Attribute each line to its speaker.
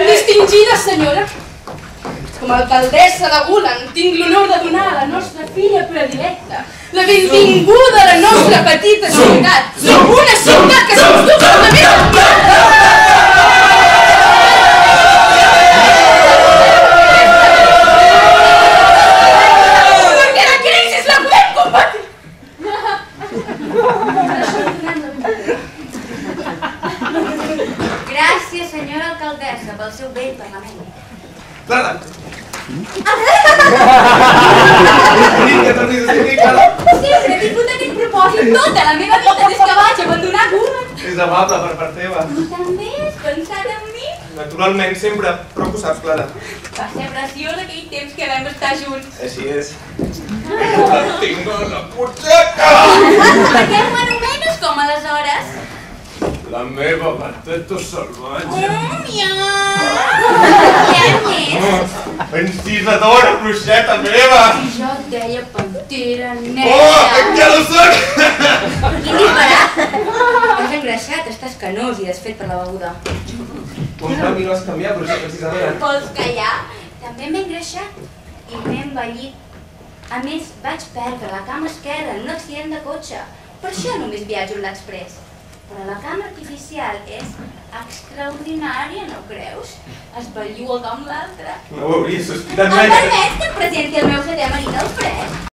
Speaker 1: Distingida senyora, com a alcaldessa de Gulen, tinc l'honor de donar a la nostra filla predilecta la benvinguda a la nostra petita ciutat. Una ciutat que sens dubte també... Perquè la crisi la podem combatir.
Speaker 2: Gràcies, senyora alcaldessa, pel seu vell parlament.
Speaker 3: Clara!
Speaker 2: Sempre he tingut aquest propòsit tota la meva vida des que vaig abandonar Gulen.
Speaker 3: És amable per part teva.
Speaker 2: Tu també has pensat en mi?
Speaker 3: Naturalment, sempre, però ho saps, Clara.
Speaker 2: Va ser preciós aquell temps que vam estar junts.
Speaker 3: Així és. La tinc a la butxaca!
Speaker 2: Per què m'anomenes com aleshores?
Speaker 3: La meva gateta salvatge.
Speaker 2: Què més?
Speaker 3: Encisadora, bruixeta meva!
Speaker 2: Jo et deia pantera negra.
Speaker 3: Oh, ja lo soc!
Speaker 2: Quin disparat! Has engreixat, estàs canós i desfet per la beguda.
Speaker 3: Tu en canvi no has canviat, bruixeta encisadora.
Speaker 2: Vols callar? També m'he engreixat i m'he envellit. A més, vaig perdre la cama esquerra en un accident de cotxe. Per això només viatjo en l'express. Però la cama artificial és extraordinària, no creus? Es belluga com l'altra.
Speaker 3: No ho hauria sospitat
Speaker 2: Em
Speaker 3: mai.
Speaker 2: permets que et presenti el meu setè marit, el Fred?